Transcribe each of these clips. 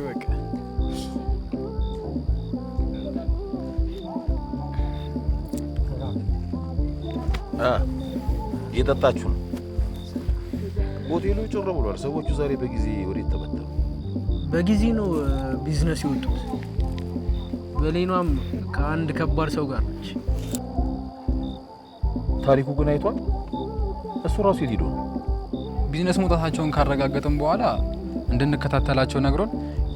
በቃ እየጠጣችሁ ነው? ሆቴሉ ጭር ብሏል። ሰዎቹ ዛሬ በጊዜ ወዴት ተበተኑ? በጊዜ ነው ቢዝነስ የወጡት። በሌኗም ከአንድ ከባድ ሰው ጋር ነች። ታሪኩ ግን አይቷል? እሱ ራሱ የት ሄዶ ነው? ቢዝነስ መውጣታቸውን ካረጋገጥን በኋላ እንድንከታተላቸው ነግሮን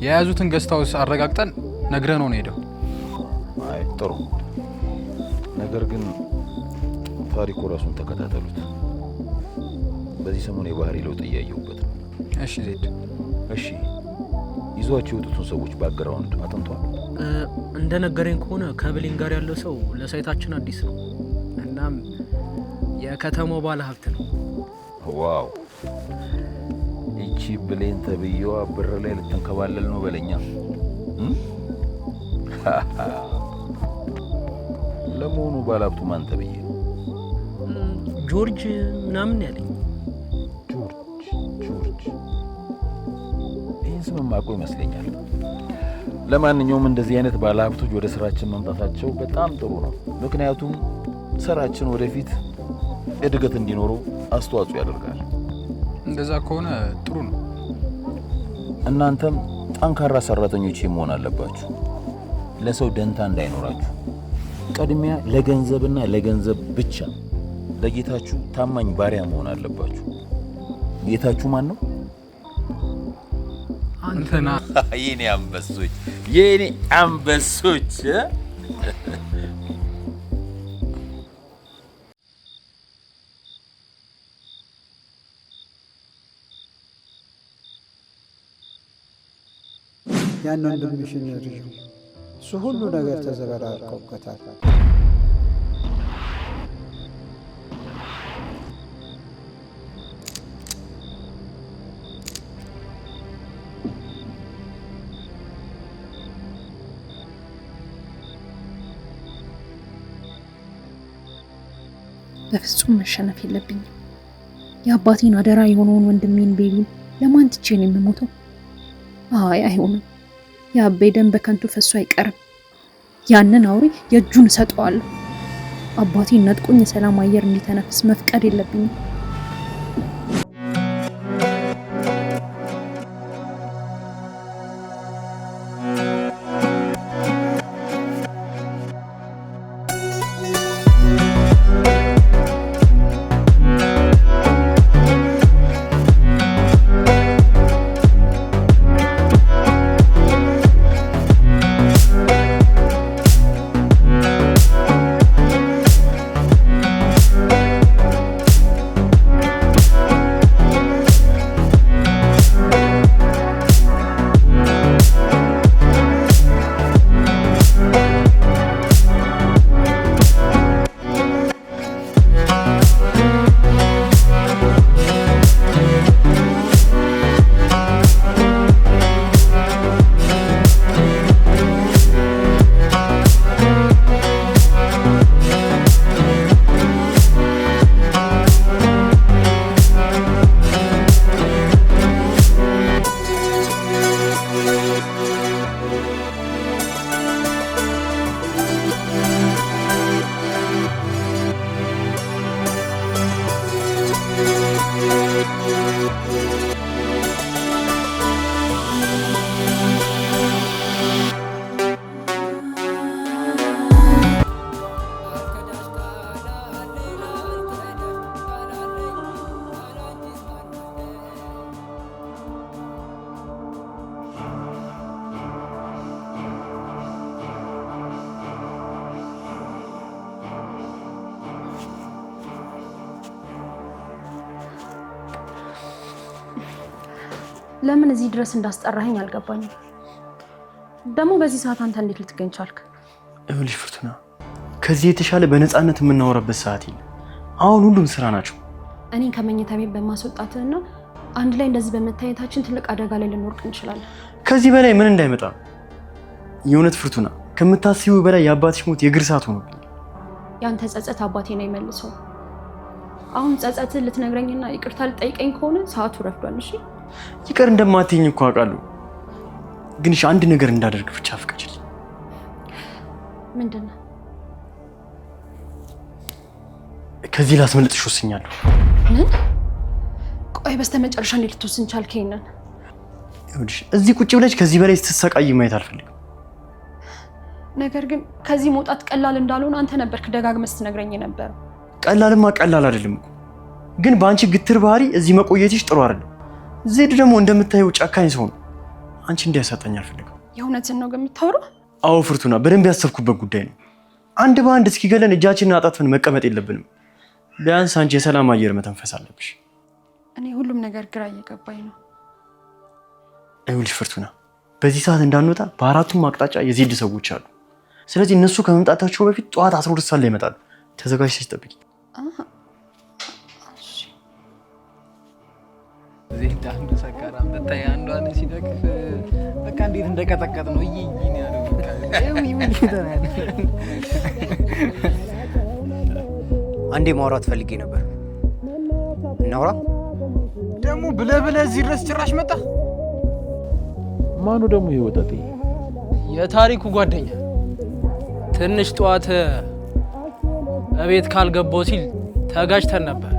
የያዙትን ገስታውስ አረጋግጠን ነግረነው ነው ሄደው። አይ ጥሩ። ነገር ግን ታሪኩ ራሱን ተከታተሉት። በዚህ ሰሞን የባህሪ ለውጥ እያየሁበት ነው። እሺ ዜድ። እሺ ይዟቸው የወጡትን ሰዎች ባክግራውንድ አጥንቷል? እንደነገረኝ ከሆነ ከብሌን ጋር ያለው ሰው ለሳይታችን አዲስ ነው። እናም የከተማው ባለ ሀብት ነው። ዋው! ይቺ ብሌን ተብዬዋ ብር ላይ ልትንከባለል ነው በለኛ። ለመሆኑ ባለሀብቱ ማን ተብዬ? ጆርጅ ምናምን ያለኝ። ጆርጅ ይህን ስም የማውቀው ይመስለኛል። ለማንኛውም እንደዚህ አይነት ባለሀብቶች ወደ ስራችን መምጣታቸው በጣም ጥሩ ነው። ምክንያቱም ስራችን ወደፊት እድገት እንዲኖረው አስተዋጽኦ ያደርጋል። እንደዛ ከሆነ ጥሩ ነው። እናንተም ጠንካራ ሰራተኞች መሆን አለባችሁ። ለሰው ደንታ እንዳይኖራችሁ። ቅድሚያ ለገንዘብና ለገንዘብ ብቻ። ለጌታችሁ ታማኝ ባሪያ መሆን አለባችሁ። ጌታችሁ ማን ነው? አንተና። የኔ አንበሶች፣ የኔ አንበሶች። ያን ወንድምሽን ልጅ እሱ ሁሉ ነገር ተዘበራርቆበታል። በፍጹም መሸነፍ የለብኝም። የአባቴን አደራ የሆነውን ወንድሜን ቤቢን ለማን ትቼ ነው የምሞተው? አይ አይሆንም። የአቤ ደም በከንቱ ፈሶ አይቀርም። ያንን አውሬ የእጁን እሰጠዋለሁ። አባቴን ነጥቆኝ የሰላም አየር እንዲተነፍስ መፍቀድ የለብኝም። ለምን እዚህ ድረስ እንዳስጠራኸኝ አልገባኝም። ደግሞ በዚህ ሰዓት አንተ እንዴት ልትገኝ ቻልክ? እልሽ ፍርቱና፣ ከዚህ የተሻለ በነፃነት የምናወራበት ሰዓት የለም። አሁን ሁሉም ስራ ናቸው። እኔን ከመኝታ ቤት በማስወጣትህና አንድ ላይ እንደዚህ በመታየታችን ትልቅ አደጋ ላይ ልንወርቅ እንችላለን። ከዚህ በላይ ምን እንዳይመጣ። የእውነት ፍርቱና፣ ከምታስቢው በላይ የአባትሽ ሞት የእግር ሰዓት ሆኖብኝ። ያንተ ጸጸት አባቴን አይመልሰው። አሁን ጸጸትህን ልትነግረኝና ይቅርታ ልጠይቀኝ ከሆነ ሰዓቱ ረፍዷል። እሺ ይቅር እንደማትይኝ እኮ አውቃለሁ። ግን እሺ አንድ ነገር እንዳደርግ ብቻ ፍቀጅልኝ። ምንድነው? ከዚህ ላስመልጥሽ ወስኛለሁ። ምን? ቆይ በስተመጨረሻ እንዴት ልትወስን ቻልክ? ይሄንን ይኸውልሽ እዚህ ቁጭ ብለሽ ከዚህ በላይ ስትሰቃይ ማየት አልፈልግም። ነገር ግን ከዚህ መውጣት ቀላል እንዳልሆነ አንተ ነበርክ ደጋግመህ ስትነግረኝ የነበረው። ቀላልማ ቀላል አይደለም እኮ ግን በአንቺ ግትር ባህሪ እዚህ መቆየትሽ ጥሩ አይደለም። ዜድ ደግሞ እንደምታየው ጨካኝ ሰው ነው። አንቺ እንዲያሳጣኝ አልፈልግም። የእውነትን ነው የምታወራው? አዎ ፍርቱና፣ በደንብ ያሰብኩበት ጉዳይ ነው። አንድ በአንድ እስኪገለን እጃችንን አጣጥፈን መቀመጥ የለብንም። ቢያንስ አንቺ የሰላም አየር መተንፈስ አለብሽ። እኔ ሁሉም ነገር ግራ እየገባኝ ነው። ይኸውልሽ ፍርቱና፣ በዚህ ሰዓት እንዳንወጣ በአራቱም አቅጣጫ የዜድ ሰዎች አሉ። ስለዚህ እነሱ ከመምጣታቸው በፊት ጠዋት 12 ሰዓት ላይ ይመጣሉ። ተዘጋጅተሽ ጠብቂ። ዜድ አንዱ ሰካራም ብታይ አንዷን ሲደቅፍ በቃ እንዴት እንደቀጠቀጥ ነው ይይኝ ያለው በቃ አንዴ ማውራት ፈልጌ ነበር። እናውራ? ደግሞ ብለህ እዚህ ድረስ ጭራሽ መጣ። ማኑ ደግሞ ይወጣጥ? የታሪኩ ጓደኛ ትንሽ ጠዋት እቤት ካልገባው ሲል ተጋጭተን ነበር።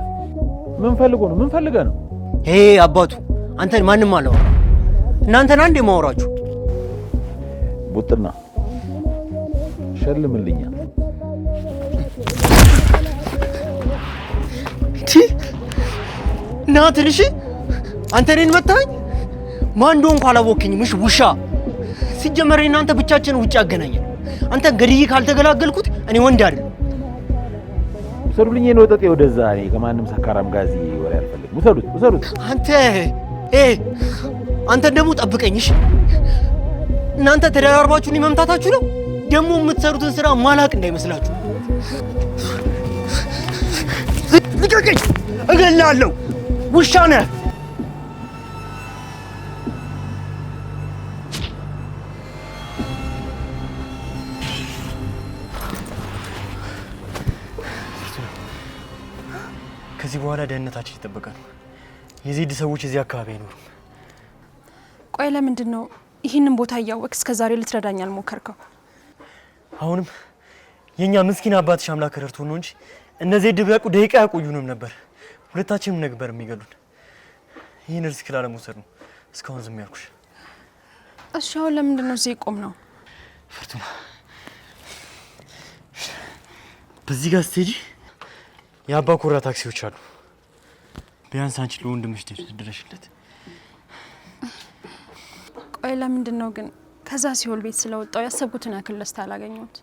ምን ፈልጎ ነው? ምን ፈልገ ነው? አባቱ አንተን ማንም አላወራ። እናንተን አንዴ ማውራችሁ። ቡጥና ሸልምልኛ። ና ትንሽ አንተ እኔን መታኝ። ማን እንደሆንኩ አላወቅኝም። እሺ ውሻ። ሲጀመር እናንተ ብቻችንን ውጭ ያገናኘን። አንተ ገድዬ ካልተገላገልኩት እኔ ወንድ አይደለም። ውሰዱልኝ ነው ወጠጤ ወደዛ። እኔ ከማንም ሰካራም ጋዚ ወሬ አልፈልግም። ውሰዱት። አንተ ደግሞ ጠብቀኝሽ። እናንተ ተደራርባችሁኝ መምታታችሁ ነው። ደግሞ የምትሰሩትን ስራ ማላቅ እንዳይመስላችሁ። ልቀቀኝ፣ እገላለሁ። ውሻ ነህ። ከዚህ በኋላ ደህንነታችን ይጠበቃ ነው። የዜድ ሰዎች እዚህ አካባቢ አይኖሩም። ቆይ ለምንድን ነው ይህንን ቦታ እያወቅ እስከዛሬ ልትረዳኝ አልሞከርከው? አሁንም የኛ ምስኪን አባትሽ አምላክ ረድቶ ነው እንጂ እነዚህ ቢያውቁ ደቂቃ ያቆዩንም ነበር። ሁለታችንም ነበር የሚገሉን። ይህን ሪስክ ላለመውሰድ ነው እስካሁን ዝም ያልኩሽ። እሺ አሁን ለምንድን ነው እዚህ ቆም ነው? ፍርቱና በዚህ ጋር ስትሄጂ የአባ ኮራ ታክሲዎች አሉ። ቢያንስ አንቺ ለወንድምሽ ድረሽለት። ቆይ ለምንድን ነው ግን ከዛ ሲኦል ቤት ስለወጣው ያሰብኩትን ያክል ደስታ አላገኘሁት?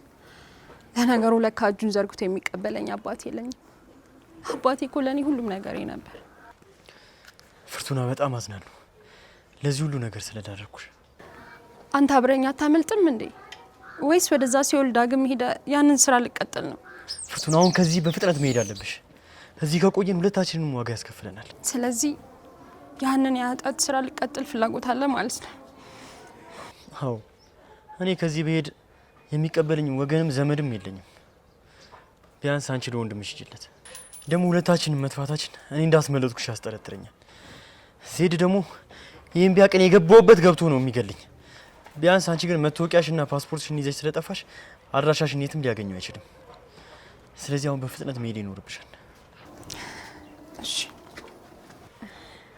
ለነገሩ ለካ እጁን ዘርግቶ የሚቀበለኝ አባቴ የለኝም። አባቴ እኮ ለእኔ ሁሉም ነገሬ ነበር። ፍርቱና በጣም አዝናለሁ ለዚህ ሁሉ ነገር ስለዳረኩሽ። አንተ አብረኝ አታመልጥም እንዴ? ወይስ ወደዛ ሲኦል ዳግም ሄደ ያንን ስራ ልቀጥል ነው? ፍርቱና አሁን ከዚህ በፍጥነት መሄድ አለብሽ። እዚህ ከቆየን ሁለታችንም ዋጋ ያስከፍለናል። ስለዚህ ያንን የኃጢአት ስራ ልቀጥል ፍላጎት አለ ማለት ነው? አዎ እኔ ከዚህ በሄድ የሚቀበልኝ ወገንም ዘመድም የለኝም። ቢያንስ አንቺ ለወንድምሽ ሂጂለት። ደግሞ ሁለታችንን መጥፋታችን እኔ እንዳስመለጥኩሽ ያስጠረጥረኛል። ዜድ ደግሞ ይህን ቢያቀን የገባውበት ገብቶ ነው የሚገልኝ። ቢያንስ አንቺ ግን መታወቂያሽና ፓስፖርትሽን ይዘሽ ስለጠፋሽ አድራሻሽን የትም ሊያገኘው አይችልም። ስለዚህ አሁን በፍጥነት መሄድ ይኖርብሻል። እሺ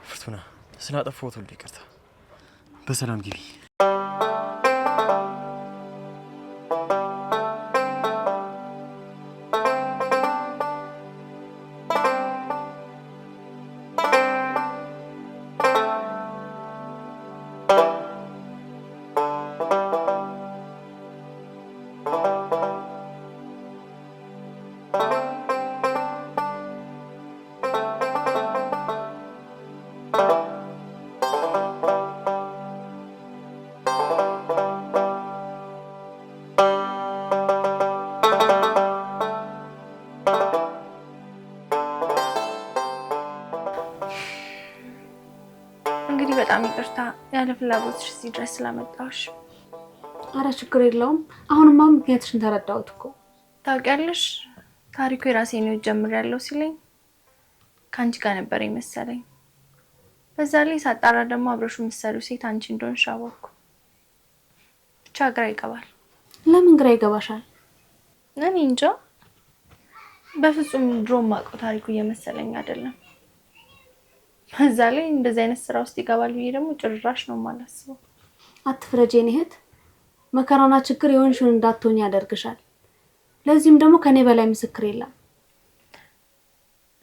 ፍርቱና፣ ስላጠፋሁት ሁሉ ይቅርታ። በሰላም ግቢ። እንግዲህ በጣም ይቅርታ ያለ ፍላጎትሽ እዚህ ድረስ ስላመጣሁሽ። አረ ችግር የለውም። አሁንማ ምክንያትሽን ተረዳሁት እኮ። ታውቂያለሽ ታሪኩ የራሴን ህይወት ጀምሬያለሁ ሲለኝ ከአንቺ ጋር ነበር መሰለኝ። በዛ ላይ ሳጣራ ደግሞ አብረሹ የምትሰሪው ሴት አንቺ እንደሆንሽ አወቅኩ። ብቻ ግራ ይገባል። ለምን ግራ ይገባሻል? እኔ እንጃ በፍጹም ድሮም ማውቀው ታሪኩ እየመሰለኝ አይደለም። በዛ ላይ እንደዚህ አይነት ስራ ውስጥ ይገባል ብዬ ደግሞ ጭራሽ ነው የማላስበው። አትፍረጂ የኔ እህት። መከራና ችግር የሆንሽውን እንዳትሆኝ ያደርግሻል። ለዚህም ደግሞ ከኔ በላይ ምስክር የለም።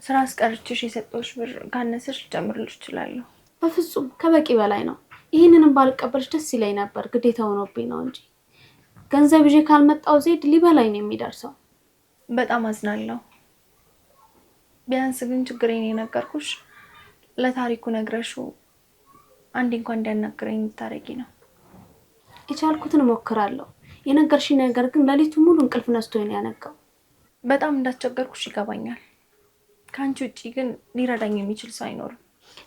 ስራ አስቀርቼሽ የሰጠሁሽ ብር ካነሰሽ ልጨምርልሽ እችላለሁ። በፍጹም ከበቂ በላይ ነው። ይህንንም ባልቀበልሽ ደስ ይለኝ ነበር፣ ግዴታ ሆኖብኝ ነው እንጂ ገንዘብ ይዤ ካልመጣው ዜድ ሊበላኝ ነው የሚደርሰው። በጣም አዝናለሁ። ቢያንስ ግን ችግሬን የነገርኩሽ ለታሪኩ ነግረሽው አንዴ እንኳን እንዲያናግረኝ እንድታረጊ ነው። የቻልኩትን እሞክራለሁ። የነገርሽኝ ነገር ግን ሌሊቱ ሙሉ እንቅልፍ ነስቶኝ ነው ያነጋው። በጣም እንዳስቸገርኩሽ ይገባኛል። ከአንቺ ውጪ ግን ሊረዳኝ የሚችል ሰው አይኖርም።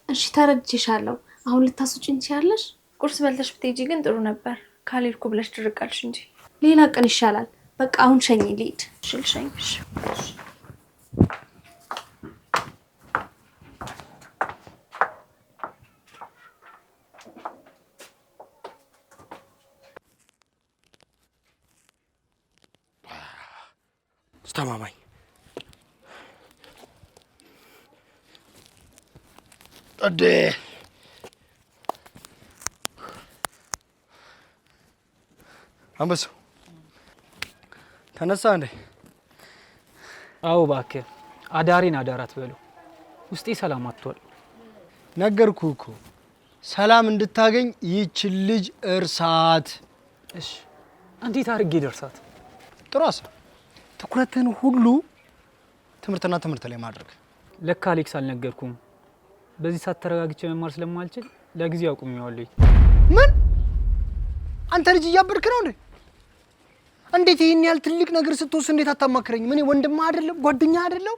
እሺ ተረድቼሻለሁ። አሁን ልታስወጪኝ ትችያለሽ? ቁርስ በልተሽ ብትሄጂ ግን ጥሩ ነበር። ካልሄድኩ ብለሽ ድርቃልሽ እንጂ ሌላ ቀን ይሻላል። በቃ አሁን ሸኝ ልሂድ። እሺ ልሸኝሽ። ተማማኝ አዴ አንበሳው ተነሳ እንዴ? አዎ እባክህ አዳሪን አዳር አትበሉ። ውስጤ ሰላም አጥቷል። ነገርኩህ እኮ ሰላም እንድታገኝ ይህች ልጅ እርሳት። እሺ እንዴት አድርጌ ደርሳት? ጥሩ ሀሳብ። ትኩረትን ሁሉ ትምህርትና ትምህርት ላይ ማድረግ። ለካ አሌክስ አልነገርኩም። በዚህ ሰዓት ተረጋግቼ መማር ስለማልችል ለጊዜው አቁሜዋለሁ። ምን? አንተ ልጅ እያበድክ ነው እንዴ? እንዴት ይሄን ያህል ትልቅ ነገር ስትወስድ እንዴት አታማክረኝም? እኔ ወንድም አይደለም ጓደኛ አይደለም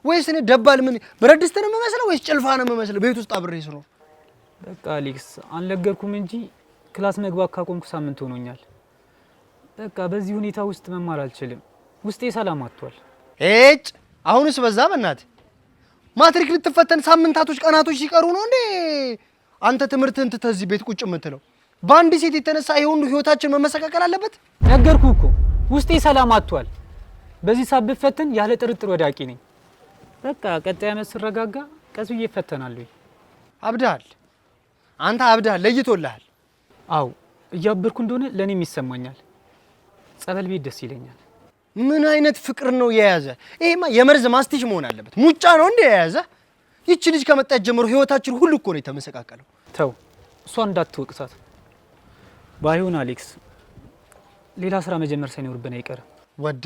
ወይስ እኔ ደባል ምን ብረት ድስት ነው የምመስለው ወይስ ጭልፋ ነው የምመስለው? ቤት ውስጥ አብሬ ስኖር። በቃ አሌክስ አልነገርኩም እንጂ ክላስ መግባት ካቆምኩ ሳምንት ሆኖኛል። በቃ በዚህ ሁኔታ ውስጥ መማር አልችልም። ውስጤ ሰላም አጥቷል። እጭ አሁንስ በዛ። በእናትህ ማትሪክ ልትፈተን ሳምንታቶች ቀናቶች ሲቀሩ ነው እንዴ አንተ ትምህርትህን ትተህ እዚህ ቤት ቁጭ የምትለው? በአንድ ሴት የተነሳ ይሄ ሁሉ ህይወታችን መመሰቃቀል አለበት? ነገርኩህ እኮ ውስጤ ሰላም አጥቷል። በዚህ ሰዓት ብፈተን ያለ ጥርጥር ወዳቂ ነኝ። በቃ ቀጣይ ዓመት ስረጋጋ ቀስ ብዬ እፈተናለሁ። አብዳል አንተ አብዳል፣ ለይቶልሃል። አው እያበርኩ እንደሆነ ለኔም ይሰማኛል። ጸበል ቤት ደስ ይለኛል። ምን አይነት ፍቅር ነው የያዘ? ይሄማ የመርዝ ማስቲሽ መሆን አለበት። ሙጫ ነው እንዴ የያዘ? ይቺ ልጅ ከመጣች ጀምሮ ህይወታችን ሁሉ እኮ ነው የተመሰቃቀለው። ተው እሷን እንዳትወቅሳት። ባይሆን አሌክስ ሌላ ስራ መጀመር ሳይኖርብን አይቀርም። ወደ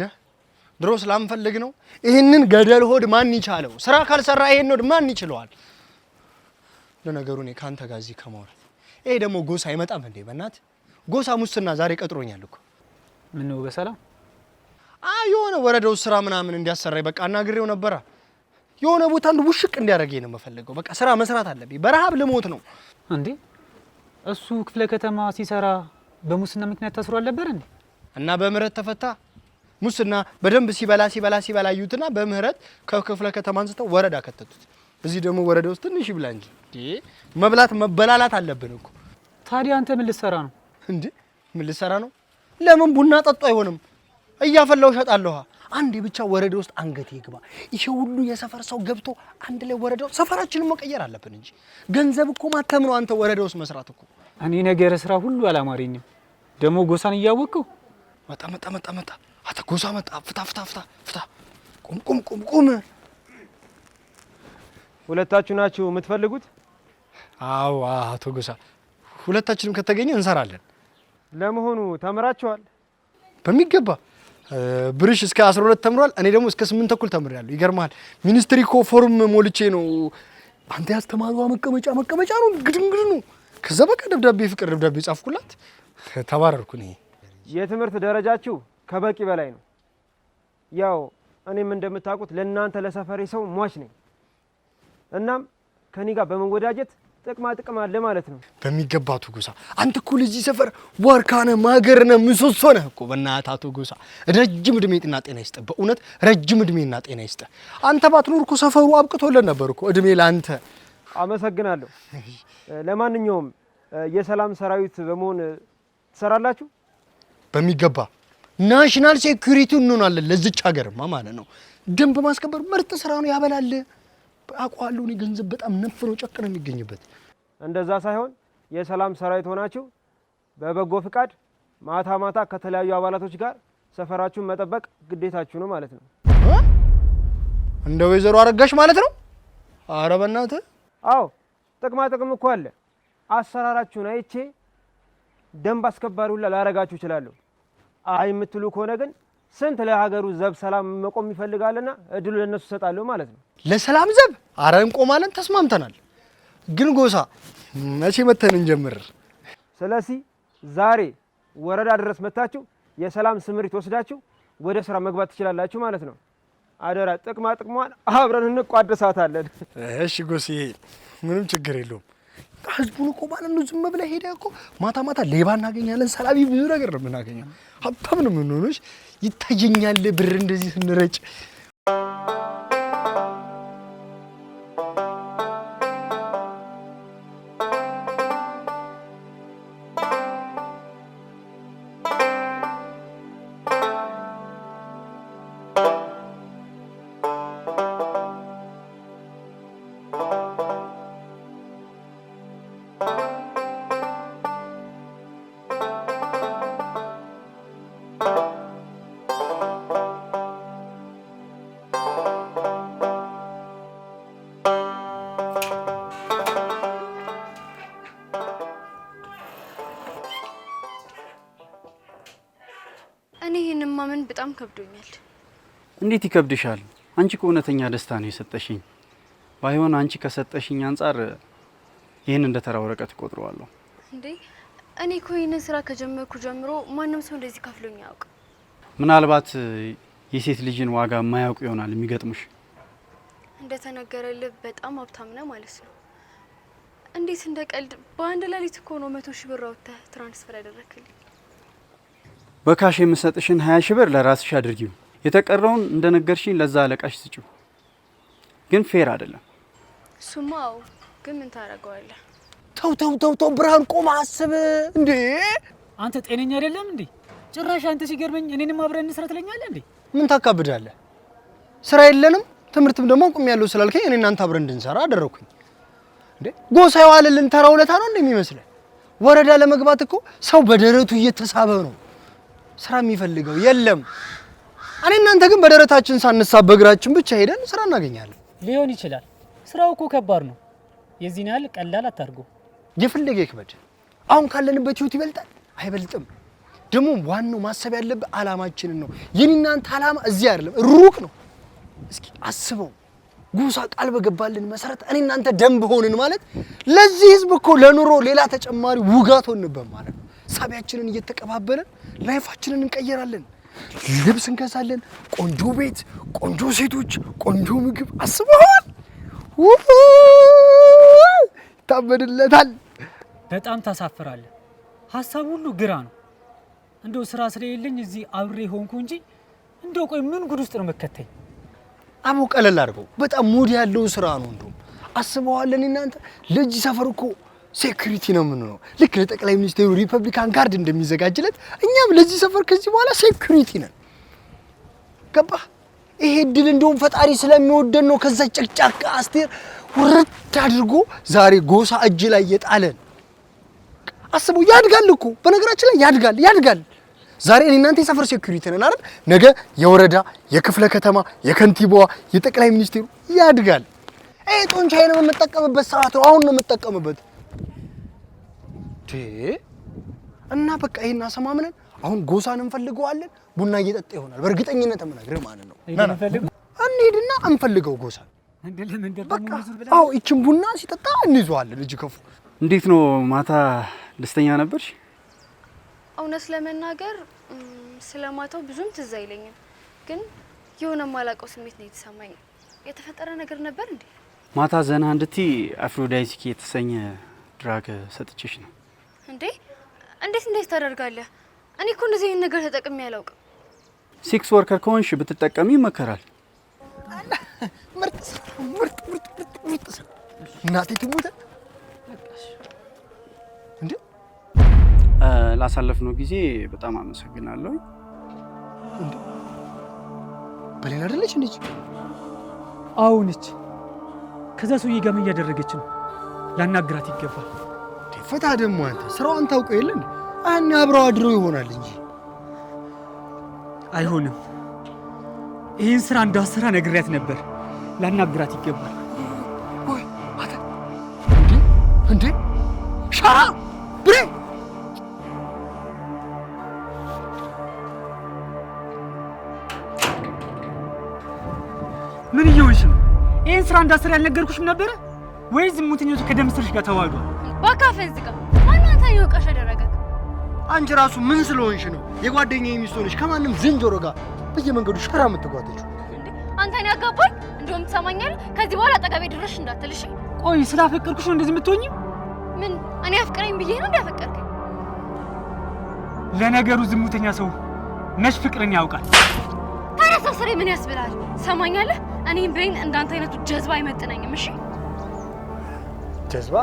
ድሮ ስላምፈልግ ነው። ይህንን ገደል ሆድ ማን ይቻለው? ስራ ካልሰራ ይሄን ሆድ ማን ይችለዋል? ለነገሩ እኔ ካንተ ጋር እዚህ ከማውራት ይሄ ደግሞ ጎሳ አይመጣም እንዴ? በእናት ጎሳ ሙስና ዛሬ ቀጥሮኛል እኮ። ምን ነው በሰላም? የሆነ ወረዳው ስራ ምናምን እንዲያሰራኝ በቃ አናግሬው ነበራ። የሆነ ቦታ አንዱ ውሽቅ እንዲያደርገኝ ነው የምፈልገው። በቃ ስራ መስራት አለብኝ። በረሃብ ልሞት ነው እንዴ? እሱ ክፍለ ከተማ ሲሰራ በሙስና ምክንያት ታስሮ አልነበር እንዴ? እና በምህረት ተፈታ። ሙስና በደንብ ሲበላ አዩትና በምህረት ከክፍለ ከተማ አንስተው ወረዳ ከተቱት። እዚህ ደግሞ ወረዳ ውስጥ ትንሽ ይብላ እንጂ መብላት መበላላት አለብን እኮ። ታዲያ አንተ ምን ልትሰራ ነው እንዴ? ምን ልትሰራ ነው? ለምን ቡና ጠጡ አይሆንም? እያፈላው ሸጣለሁ። አንዴ ብቻ ወረዳ ውስጥ አንገት ይግባ። ይሄ ሁሉ የሰፈር ሰው ገብቶ አንድ ላይ ወረዳው ሰፈራችንን መቀየር አለብን እንጂ ገንዘብ እኮ ማተም ነው። አንተ ወረዳ ውስጥ መስራት እኮ። እኔ ነገረ ስራ ሁሉ አላማረኝም። ደግሞ ጎሳን እያወቀው መጣ አተ ጎሳ መጣ። ፍታ ቁም። ሁለታችሁ ናችሁ የምትፈልጉት? አዎ አቶ ጎሳ፣ ሁለታችንም ከተገኘ እንሰራለን። ለመሆኑ ተምራችኋል? በሚገባ ብርሽ እስከ 12 ተምሯል። እኔ ደግሞ እስከ 8 ተኩል ተምሬያለሁ። ይገርማል። ሚኒስትሪ እኮ ፎርም ሞልቼ ነው። አንተ ያስተማሩዋ መቀመጫ ነው ግድንግድ ነው። ከዛ በቃ ፍቅር ደብዳቤ ጻፍኩላት። ተባረርኩ። እኔ የትምህርት ደረጃችሁ ከበቂ በላይ ነው። ያው እኔም እንደምታውቁት ለእናንተ ለሰፈሬ ሰው ሟች ነኝ። እናም ከኔ ጋር በመወዳጀት ጥቅም አለ ማለት ነው። በሚገባ አቶ ጎሳ፣ አንተ እኮ ለዚህ ሰፈር ዋርካነ ማገርነ ምሰሶ ነህ እኮ። በእናትህ አቶ ጎሳ ረጅም እድሜና ጤና ይስጥህ። በእውነት ረጅም እድሜና ጤና ይስጥህ። አንተ ባትኖር እኮ ሰፈሩ አብቅቶለን ነበር እኮ። እድሜ ላንተ። አመሰግናለሁ። ለማንኛውም የሰላም ሰራዊት በመሆን ትሰራላችሁ? በሚገባ ናሽናል ሴኩሪቲ እንሆናለን ለዚች ሀገርማ ማለት ነው። ደንብ ማስከበር ምርጥ ስራ ነው፣ ያበላል። አውቀዋለሁ እኔ ገንዘብ በጣም ነፍ ነው ጨቅ ነው የሚገኝበት። እንደዛ ሳይሆን የሰላም ሰራዊት ሆናችሁ በበጎ ፍቃድ ማታ ማታ ከተለያዩ አባላቶች ጋር ሰፈራችሁን መጠበቅ ግዴታችሁ ነው ማለት ነው። እንደ ወይዘሮ አረጋሽ ማለት ነው። ኧረ በእናትህ አዎ፣ ጥቅማ ጥቅም እኮ አለ። አሰራራችሁን አይቼ ደንብ አስከባሪ ሁላ ላረጋችሁ እችላለሁ። አይ የምትሉ ከሆነ ግን ስንት ለሀገሩ ዘብ ሰላም መቆም ይፈልጋልና እድሉ ለነሱ ሰጣለሁ ማለት ነው። ለሰላም ዘብ አረ እንቆማለን፣ ተስማምተናል። ግን ጎሳ መቼ መተን እንጀምር? ስለዚህ ዛሬ ወረዳ ድረስ መታችሁ የሰላም ስምሪት ወስዳችሁ ወደ ስራ መግባት ትችላላችሁ ማለት ነው። አደራ ጥቅማ ጥቅሟን አብረን እንቋደሳታለን። እሺ ጎስዬ፣ ምንም ችግር የለውም። ህዝቡን እኮ ማለት ነው ዝም ብለህ ሄደህ እኮ ማታ ማታ ሌባ እናገኛለን፣ ሰላቢ ብዙ ነገር ነው የምናገኘው። ሀብታም ነው የምንሆነው። ይታየኛል ብር እንደዚህ ስንረጭ። እኔ ይሄንን ማመን በጣም ከብዶኛል። እንዴት ይከብድሻል? አንቺ እኮ እውነተኛ ደስታ ነው የሰጠሽኝ። ባይሆን አንቺ ከሰጠሽኝ አንጻር ይሄን እንደ ተራ ወረቀት እቆጥረዋለሁ። እንዴ እኔ እኮ ይሄንን ስራ ከጀመርኩ ጀምሮ ማንም ሰው እንደዚህ ከፍሎኝ አያውቅም። ምናልባት የሴት ልጅን ዋጋ የማያውቁ ይሆናል የሚገጥሙሽ። እንደተነገረልህ በጣም ሀብታም ነህ ማለት ነው። እንዴት እንደ ቀልድ በአንድ ሌሊት እኮ ነው 100,000 ብር አውጥተህ ትራንስፈር ያደረክልኝ። በካሽ የምሰጥሽን 20 ሺህ ብር ለራስሽ አድርጊው። የተቀረውን እንደነገርሽኝ ለዛ አለቃሽ ስጪው። ግን ፌር አይደለም። ሱማው ግን ምን ታረጋዋለህ? ተው ብርሃን ቆም አስብ እንዴ! አንተ ጤነኛ አይደለም እንዴ? ጭራሽ አንተ ሲገርመኝ እኔንም አብረን እንስራ ትለኛለህ እንዴ? ምን ታካብዳለህ? ስራ የለንም ትምህርትም ደግሞ ቁም ያለው ስላልከኝ እኔ እናንተ አብረን እንድንሰራ አደረኩኝ። እንዴ ጎሳ የዋለልን ተራ ውለታ ነው እንደሚመስለው። ወረዳ ለመግባት እኮ ሰው በደረቱ እየተሳበ ነው ስራ የሚፈልገው። የለም እኔ እናንተ ግን በደረታችን ሳንሳብ በእግራችን ብቻ ሄደን ስራ እናገኛለን። ሊሆን ይችላል። ስራው እኮ ከባድ ነው። የዚህን ያህል ቀላል አታርገው። የፈለገ ይክበድ። አሁን ካለንበት ህይወት ይበልጣል አይበልጥም? ደግሞ ዋናው ማሰብ ያለበት አላማችንን ነው። የኔ እናንተ አላማ እዚህ አይደለም ሩቅ ነው። እስኪ አስበው፣ ጎሳ ቃል በገባልን መሰረት እኔ እናንተ ደንብ ሆንን ማለት ለዚህ ህዝብ እኮ ለኑሮ ሌላ ተጨማሪ ውጋት ሆንበት ማለት ነው። ሳቢያችንን እየተቀባበለን ላይፋችንን እንቀየራለን። ልብስ እንገዛለን፣ ቆንጆ ቤት፣ ቆንጆ ሴቶች፣ ቆንጆ ምግብ። አስበዋል? ታበድለታል። በጣም ታሳፍራለህ። ሀሳብ ሁሉ ግራ ነው። እንደው ስራ ስለሌለኝ እዚህ አብሬ ሆንኩ እንጂ እንደው ቆይ ምን ጉድ ውስጥ ነው መከተኝ? አቦ ቀለል አድርገው። በጣም ሙድ ያለው ስራ ነው። እንደውም አስበዋለን እናንተ ለዚህ ሰፈር እኮ ሴኩሪቲ ነው የምንሆነው። ልክ ለጠቅላይ ሚኒስትሩ ሪፐብሊካን ጋርድ እንደሚዘጋጅለት እኛም ለዚህ ሰፈር ከዚህ በኋላ ሴኩሪቲ ነን። ገባ? ይሄ ድል እንደውም ፈጣሪ ስለሚወደን ነው ከዛ ጨቅጫቃ አስቴር ውርድ አድርጎ ዛሬ ጎሳ እጅ ላይ የጣለን። አስበው፣ ያድጋል እኮ በነገራችን ላይ ያድጋል። ዛሬ እኔ እናንተ የሰፈር ሴኩሪቲ ነን አይደል? ነገ የወረዳ የክፍለ ከተማ የከንቲባዋ የጠቅላይ ሚኒስትሩ ያድጋል። ይሄ ጦንቻዬን የምጠቀምበት ሰዓት ነው። አሁን ነው የምጠቀምበት። እና በቃ ይሄን አሰማምነን አሁን ጎሳን እንፈልገዋለን። ቡና እየጠጣ ይሆናል በእርግጠኝነት የምነግርህ ማለት ነው። እንሂድና እንፈልገው ጎሳን። አዎ ይችን ቡና ሲጠጣ እንይዘዋለን እጅ ከፉ። እንዴት ነው ማታ ደስተኛ ነበርሽ? እውነት ለመናገር ስለማታው ብዙም ትዝ አይለኝም፣ ግን የሆነ ማላውቀው ስሜት ነው የተሰማኝ። የተፈጠረ ነገር ነበር እንዴ? ማታ ዘና እንድትይ አፍሮዳይዚክ የተሰኘ ድራግ ሰጥቼሽ ነው። እንዴ እንዴት ታደርጋለህ? እኔ እኮ እንደዚህ አይነት ነገር ተጠቅሜ አላውቅም። ሴክስ ወርከር ከሆንሽ ብትጠቀሚ ይመከራል። ምርጥ እናቴ ትሙት እንዴ። ላሳለፍነው ጊዜ በጣም አመሰግናለሁ። በሌላ አይደለች እንዴ? አሁንች ከዛ ሰውዬ ጋር ምን እያደረገች ነው? ላናግራት ይገባል። ፈታ ደግሞ አንተ ስራዋን ታውቀው የለ እንዴ? አና አብረው አድረው ይሆናል እንጂ አይሆንም። ይህን ስራ እንዳሰራ ነግሬያት ነበር። ላናግራት ይገባል። ወይ አታ እንዴ ሻራ ብሬ ምን እየሆንሽ ነው? ይህን ስራ እንዳሰራ ያልነገርኩሽም ነበረ ወይ? ዝሙተኞቹ ከደምስርሽ ጋር ተዋጓል። ባካፈዝ ጋር ማን አንተ ይወቃሽ አደረገ? አንቺ ራሱ ምን ስለሆንሽ ነው የጓደኛዬ ሚስት ሆነሽ ከማንም ዝንጀሮ ጋር በየመንገዱ ሻራ የምትጓተችው? አንተን ያጋባኝ እንደውም ትሰማኛለህ? ከዚህ በኋላ አጠገቤ ድረሽ እንዳትልሽ። ቆይ ስላፈቀርኩሽ ነው እንደዚህ የምትሆኚው? ምን እኔ አፍቅረኝ ብዬ ነው እንዳፈቀርከኝ? ለነገሩ ዝሙተኛ ሰው መች ፍቅርን ያውቃል? ታዲያ ስሬ ምን ያስብላል? ትሰማኛለህ? እኔም በይን እንዳንተ አይነቱ ጀዝባ አይመጥነኝም። እሺ ጀዝባ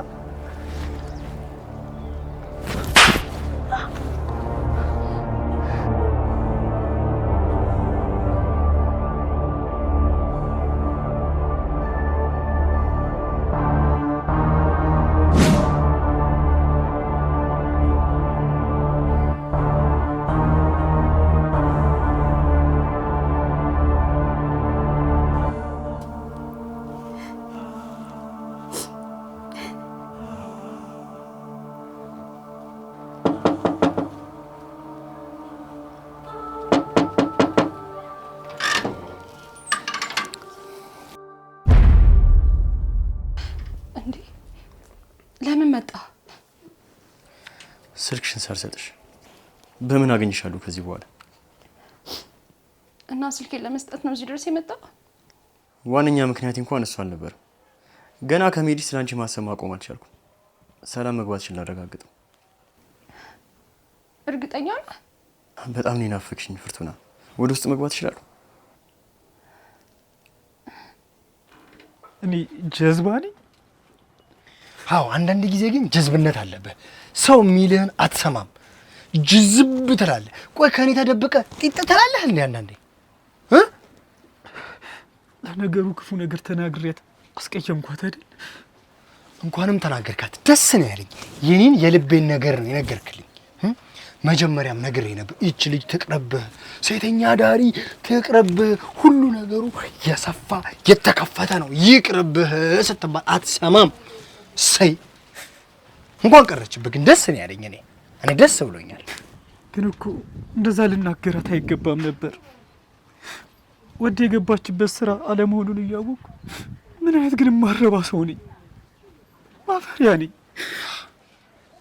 ለምን መጣ? ስልክሽን ሳልሰጥሽ በምን አገኝሻለሁ ከዚህ በኋላ? እና ስልኬን ለመስጠት ነው እዚህ ድረስ የመጣው? ዋነኛ ምክንያት እንኳን እሱ አልነበረም። ገና ከሜዲ ስላንቺ ማሰብ ማቆም አልቻልኩም። ሰላም መግባትሽን ላረጋግጠው። እርግጠኛ ነህ? በጣም ነው ናፈቅሽኝ ፍርቱና። ወደ ውስጥ መግባት ይችላል? እኔ ጀዝባ ነኝ? አዎ፣ አንዳንድ ጊዜ ግን ጀዝብነት አለበት። ሰው የሚልህን አትሰማም፣ ጅዝብ ትላለህ። ቆይ ከኔ ተደብቀ ጢጥ ትላለህ እንዴ? አንዳንዴ ለነገሩ ክፉ ነገር ተናግሬያት አስቀየምኳት አይደል? እንኳንም ተናገርካት፣ ደስ ነው ያለኝ። የኔን የልቤን ነገር ነው የነገርክልኝ። መጀመሪያም ነግሬ ነበር፣ ይህች ልጅ ትቅረብህ፣ ሴተኛ ዳሪ ትቅረብህ፣ ሁሉ ነገሩ የሰፋ የተከፈተ ነው ይቅርብህ ስትባል አትሰማም። ሰይ እንኳን ቀረችብህ፣ ግን ደስ ነው ያለኝ። እኔ ደስ ብሎኛል። ግን እኮ እንደዛ ልናገራት አይገባም ነበር። ወደ የገባችበት ስራ አለመሆኑን እያወቅሁ ምን አይነት ግን ማረባ ሰው ነኝ፣ ማፈሪያ ነኝ።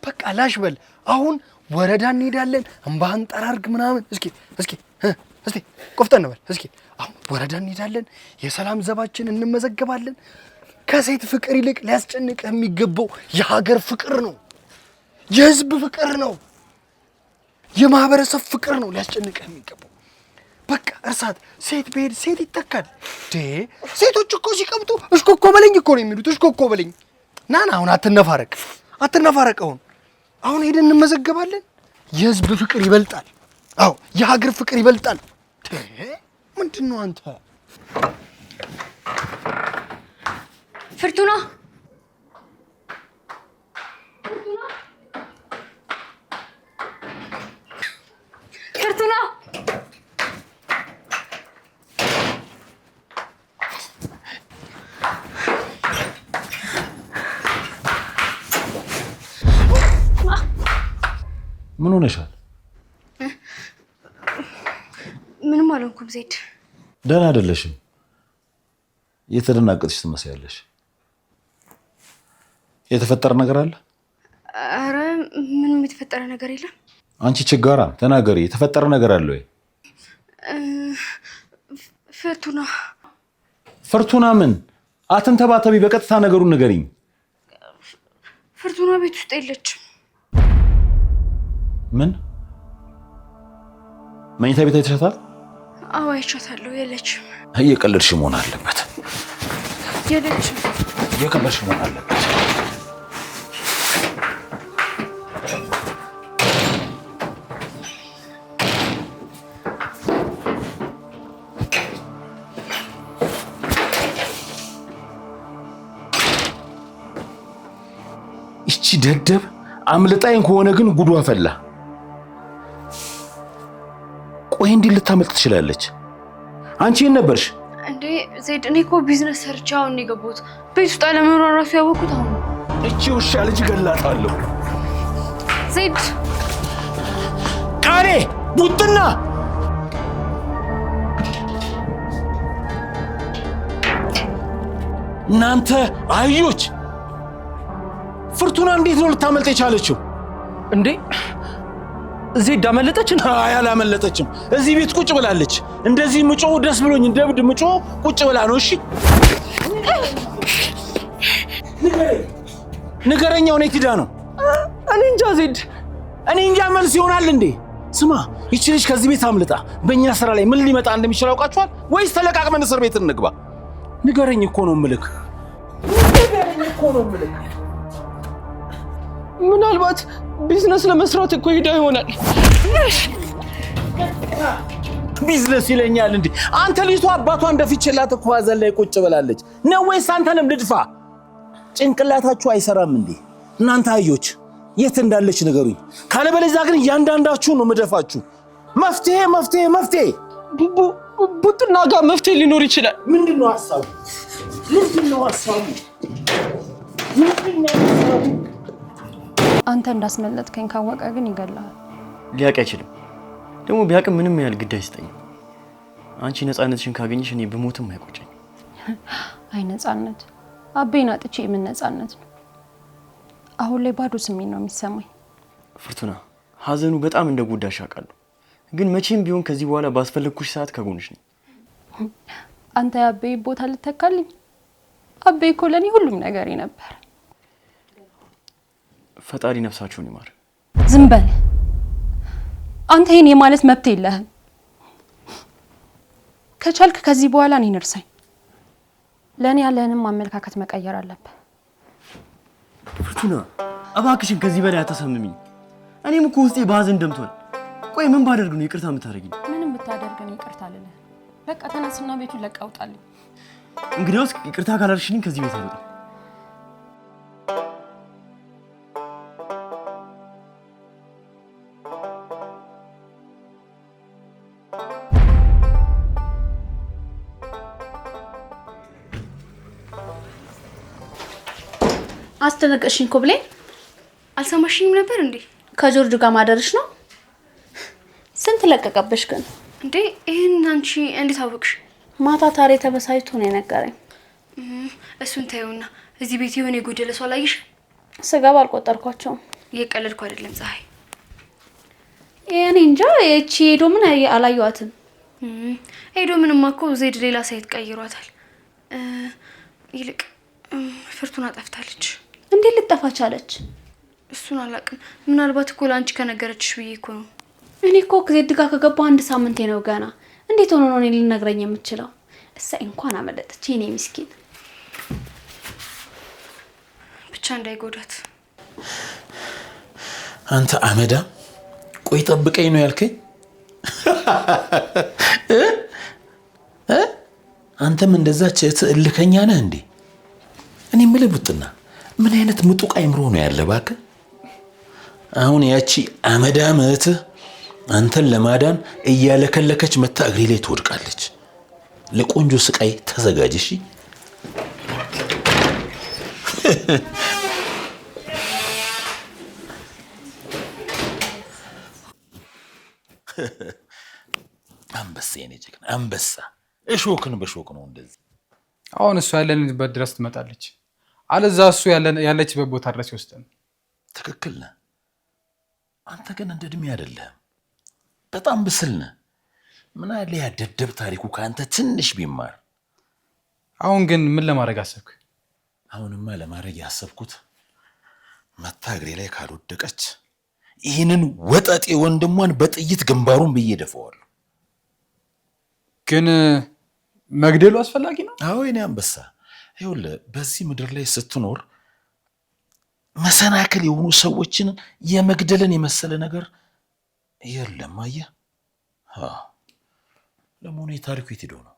በቃ ላሽ በል። አሁን ወረዳ እንሄዳለን፣ እንባህን ጠራርግ ምናምን። እስኪ ቆፍጠን በል እስኪ። አሁን ወረዳ እንሄዳለን፣ የሰላም ዘባችን እንመዘገባለን። ከሴት ፍቅር ይልቅ ሊያስጨንቅህ የሚገባው የሀገር ፍቅር ነው፣ የህዝብ ፍቅር ነው፣ የማህበረሰብ ፍቅር ነው ሊያስጨንቅህ የሚገባው። በቃ እርሳት። ሴት ብሄድ ሴት ይተካል። ሴቶች እኮ ሲቀብጡ እሽኮኮ በለኝ እኮ ነው የሚሉት። እሽኮኮ በለኝ። ናና አሁን አትነፋረቅ። አሁን ሄደን እንመዘገባለን። የህዝብ ፍቅር ይበልጣል። አዎ የሀገር ፍቅር ይበልጣል። ምንድን ነው አንተ? ፍርቱና ምን ሆነሻል? ምንም አልሆንኩም ዜድ። ደህና አይደለሽም። የተደናቀጥሽ ትመስያለሽ። የተፈጠረ ነገር አለ? አረ ምንም የተፈጠረ ነገር የለም። አንቺ ችጋራም ተናገሪ። የተፈጠረ ነገር አለ ወይ? ፍርቱና ምን? አትንተባተቢ፣ በቀጥታ ነገሩን ንገሪኝ። ፍርቱና ቤት ውስጥ የለችም። ምን? መኝታ ቤት አይተሻታል? አዎ አይቻታለሁ። የለችም። እየቀለድሽ መሆን አለበት። የለችም። እየቀለድሽ መሆን አለበት። ደደብ አምልጣኝ ከሆነ ግን ጉዷ ፈላ። ቆይ እንዴት ልታመልጥ ትችላለች? አንቺ ነበርሽ እንዴ? ዜድ እኔ እኮ ቢዝነስ ሰርቼ አሁን ነው የገባሁት። ቤት ውስጥ አለመኖር ራሱ ያወቅሁት አሁን። እቺ ውሻ ልጅ ገላታለሁ። ዜድ ቃሌ ቡጥና እናንተ አህዮች! ፍርቱና እንዴት ነው ልታመልጥ የቻለችው? እንዴ ዜድ አመለጠች? አይ አላመለጠችም። እዚህ ቤት ቁጭ ብላለች። እንደዚህ ምጮ ደስ ብሎኝ እንደብድ ምጮ ቁጭ ብላ ነው። እሺ ንገረኛው ነው ኪዳ ነው። እኔ እንጃ ዜድ፣ እኔ እንጃ መልስ ይሆናል እንዴ? ስማ ይቺ ልጅ ከዚህ ቤት አምልጣ በእኛ ስራ ላይ ምን ሊመጣ እንደሚችል አውቃችኋል ወይስ ተለቃቅመን እስር ቤት እንግባ? ንገረኝ እኮ ነው ምልክ። ንገረኝ እኮ ነው ምልክ። ምናልባት ቢዝነስ ለመስራት እኮ ሄዳ ይሆናል። ቢዝነስ ይለኛል እንዴ? አንተ ልጅቷ አባቷ እንደፊችላት እኮ ሀዘን ላይ ቁጭ ብላለች ነው ወይስ አንተንም ልድፋ? ጭንቅላታችሁ አይሰራም እንዴ እናንተ አህዮች? የት እንዳለች ንገሩኝ። ካለበለዚያ ግን እያንዳንዳችሁ ነው መደፋችሁ። መፍትሄ መፍትሄ መፍትሄ! ቡጥና ጋር መፍትሄ ሊኖር ይችላል። ምንድነው ሐሳቡ? ምንድነው ሐሳቡ? አንተ እንዳስመለጥከኝ ካወቀ ግን ይገላል። ሊያውቅ አይችልም። ደግሞ ቢያውቅ ምንም ያህል ግድ አይሰጠኝም። አንቺ ነፃነትሽን ካገኘሽ እኔ ብሞትም አይቆጨኝ። አይ ነፃነት አቤን አጥቼ ምን ነፃነት ነው? አሁን ላይ ባዶ ስሜት ነው የሚሰማኝ። ፍርቱና ሀዘኑ በጣም እንደጎዳሽ አውቃለሁ። ግን መቼም ቢሆን ከዚህ በኋላ ባስፈለግኩሽ ሰዓት ከጎንሽ ነኝ። አንተ የአቤ ቦታ ልተካልኝ? አቤ እኮ ለኔ ሁሉም ነገሬ ነበር። ፈጣሪ ነፍሳችሁን ይማር። ዝም በል አንተ። ይሄን የማለት መብት የለህም። ከቻልክ ከዚህ በኋላ እኔን እርሳኝ። ለኔ ያለህንም አመለካከት መቀየር አለብህ። ፍርቱና እባክሽን ከዚህ በላይ አታሰምሚኝ። እኔም እኮ ውስጤ በሀዘን ደምቷል። ቆይ ምን ባደርግ ነው ይቅርታ የምታደርጊኝ? ምንም ብታደርግ ነው ይቅርታ ልልህ። በቃ ተነስና ቤቱን ለቀህ አውጣልኝ። እንግዲያውስ ይቅርታ ካላልሽልኝ ከዚህ ቤት አልወጣም። አስተነቀሽኝ እኮ ብሌን። አልሰማሽኝም ነበር እንዴ? ከጆርጅ ጋር ማደርሽ ነው? ስንት ለቀቀበሽ ግን እንዴ? ይሄን አንቺ እንዴት አወቅሽ? ማታ ታሬ ተበሳይቶ ነው የነገረኝ። እሱን ታዩና እዚህ ቤት የሆነ የጎደለ ሰው አላየሽ? ስገባ አልቆጠርኳቸውም። እየቀለድኩ አይደለም ፀሐይ። እኔ እንጃ እቺ ሄዶ ምን አላየዋትም። ሄዶ ምንማ እኮ ዜድ ሌላ ሳይት ቀይሯታል። ይልቅ ፍርቱና ጠፍታለች። እንዴት ልጠፋ ቻለች? እሱን አላውቅም። ምናልባት እኮ ለአንቺ ከነገረችሽ ብዬ እኮ ነው። እኔ እኮ ዜድ ጋር ከገባሁ 1 ሳምንቴ ነው ገና። እንዴት ሆኖ ነው እኔ ልነግረኝ የምትችለው? እሰይ እንኳን አመለጠች የኔ ምስኪን። ብቻ እንዳይጎዳት። አንተ አመዳ፣ ቆይ ጠብቀኝ ነው ያልከኝ? አንተም እንደዛች እልከኛ ነህ እንዴ? እኔ የምልህ ቡጥና ምን አይነት ምጡቅ አይምሮ ነው ያለ እባክህ? አሁን ያቺ አመዳም እህትህ አንተን ለማዳን እያለከለከች መታ እግሬ ላይ ትወድቃለች። ለቆንጆ ስቃይ ተዘጋጅ እሺ? አንበሳ የኔ ጀግና አንበሳ። እሾክን በሾክ ነው እንደዚህ። አሁን እሱ ያለንበት ድረስ ትመጣለች፣ አለዛ እሱ ያለችበት ቦታ ድረስ ይወስደን። ትክክል ነህ። አንተ ግን እንደ እድሜ አይደለህም፣ በጣም ብስል ነህ። ምን አለ ያደደብ ታሪኩ ከአንተ ትንሽ ቢማር። አሁን ግን ምን ለማድረግ አሰብክ? አሁንማ ለማድረግ ያሰብኩት መታ እግሬ ላይ ካልወደቀች ይህንን ወጠጤ ወንድሟን በጥይት ግንባሩን ብዬ ደፈዋለሁ። ግን መግደሉ አስፈላጊ ነው? አዎ የኔ አንበሳ፣ ይኸውልህ በዚህ ምድር ላይ ስትኖር መሰናክል የሆኑ ሰዎችን የመግደልን የመሰለ ነገር የለም። አየህ። ለመሆኑ የታሪኩ የት ሄዶ ነው?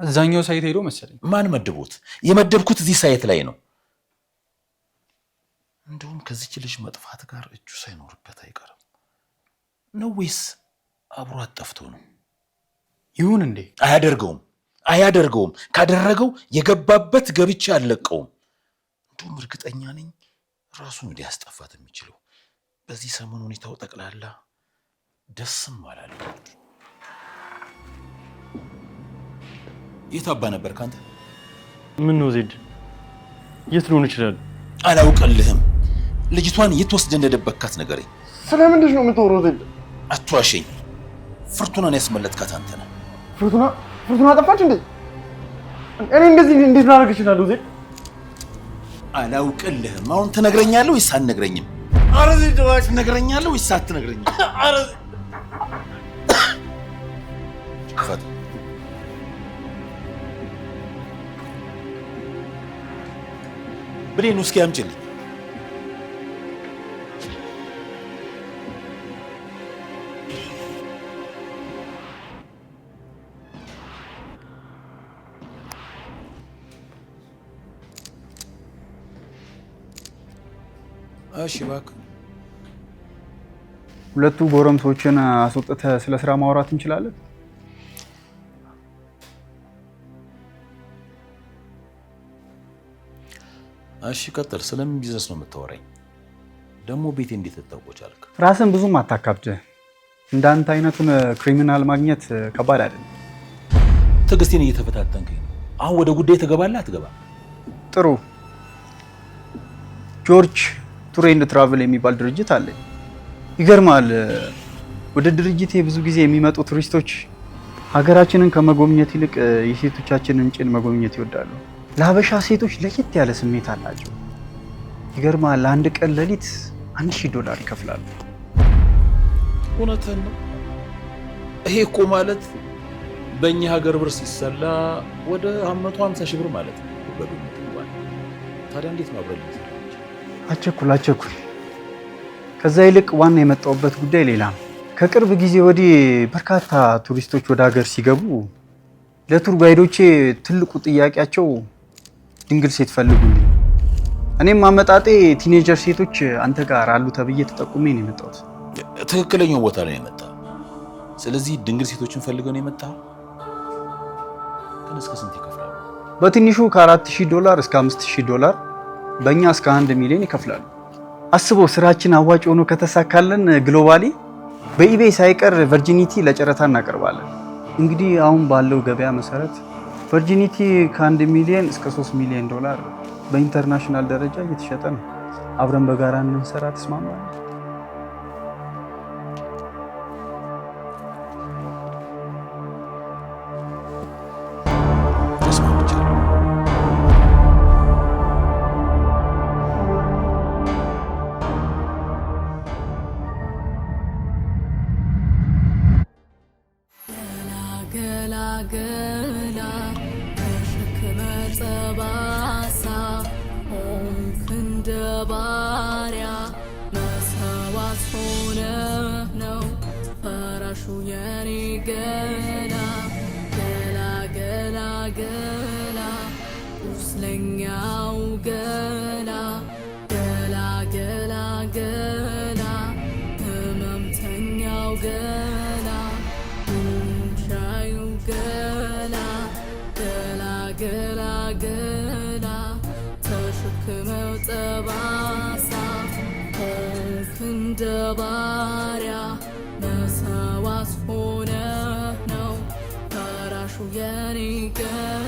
እዛኛው ሳይት ሄዶ መሰለኝ። ማን መድቦት? የመደብኩት እዚህ ሳይት ላይ ነው። እንደውም ከዚች ልጅ መጥፋት ጋር እጁ ሳይኖርበት አይቀርም ነው ወይስ አብሮ አጠፍቶ ነው? ይሁን እንዴ? አያደርገውም። ካደረገው የገባበት ገብቼ አልለቀውም። እንደውም እርግጠኛ ነኝ ራሱን ሊያስጠፋት የሚችለው በዚህ ሰሞን ሁኔታው ጠቅላላ ደስም አላለም። የት አባ ነበር ካንተ? ምን ነው ዜድ? የት ሊሆን ይችላል? አላውቅልህም። ልጅቷን የት ወስደ እንደደበካት ነገረኝ። ስለምንድን ነው የምታወራው ዜድ? አትዋሸኝ። ፍርቱናን ያስመለጥካት አንተ ነህ። ፍርቱና ጠፋች እንዴ? እኔ እንደዚህ እንዴት ላደርግ እችላለሁ ዜድ? አላውቅልህም። አሁን ትነግረኛለህ ወይስ አትነግረኝም? ኧረ ዜድ እባክህ ትነግረኛለህ ወይስ አትነግረኝም? ኧረ ክፈት። ብሌን እስኪ አምጪልኝ። እሺ እባክህ። ሁለቱ ጎረምሶችን አስወጥተህ ስለ ስራ ማውራት እንችላለን? እሺ ቀጥል። ስለምን ቢዝነስ ነው የምታወራኝ? ደግሞ ቤቴ እንዴት ልታውቀው ቻልክ? ራስን ብዙም አታካብድ። እንዳንተ አይነቱን ክሪሚናል ማግኘት ከባድ አይደለም። ትዕግስቴን እየተፈታተንከኝ ነው። አሁን ወደ ጉዳይ ትገባለህ አትገባ? ጥሩ። ጆርጅ ቱር ኤንድ ትራቭል የሚባል ድርጅት አለኝ። ይገርማል። ወደ ድርጅቴ ብዙ ጊዜ የሚመጡ ቱሪስቶች ሀገራችንን ከመጎብኘት ይልቅ የሴቶቻችንን ጭን መጎብኘት ይወዳሉ። ለሀበሻ ሴቶች ለየት ያለ ስሜት አላቸው። ይገርማል። ለአንድ ቀን ሌሊት $1000 ይከፍላሉ። እውነትህን ነው። ይሄ እኮ ማለት በእኛ ሀገር ብር ሲሰላ ወደ 150 ሺህ ብር ማለት ነው በግምት እንኳን። ታዲያ እንዴት ነው አብረን ልንሰራ? አቸኩል። ከዛ ይልቅ ዋና የመጣሁበት ጉዳይ ሌላ ነው። ከቅርብ ጊዜ ወዲህ በርካታ ቱሪስቶች ወደ ሀገር ሲገቡ ለቱር ጋይዶቼ ትልቁ ጥያቄያቸው ድንግል ሴት ፈልጉልኝ። እኔም አመጣጤ ቲኔጀር ሴቶች አንተ ጋር አሉ ተብዬ ተጠቁሜ ነው የመጣሁት። ትክክለኛው ቦታ ላይ የመጣው። ስለዚህ ድንግል ሴቶችን ፈልገው ነው የመጣው። ግን እስከ ስንት ይከፍላሉ? በትንሹ $4000 እስከ $5000፣ በእኛ እስከ 1 ሚሊዮን ይከፍላሉ። አስበው፣ ስራችን አዋጭ ሆኖ ከተሳካለን ግሎባሊ በኢቤይ ሳይቀር ቨርጂኒቲ ለጨረታ እናቀርባለን። እንግዲህ አሁን ባለው ገበያ መሰረት ቨርጂኒቲ ከ1 ሚሊዮን እስከ $3 ሚሊዮን በኢንተርናሽናል ደረጃ እየተሸጠ ነው። አብረን በጋራ እንሰራ ተስማማለን? Getting good.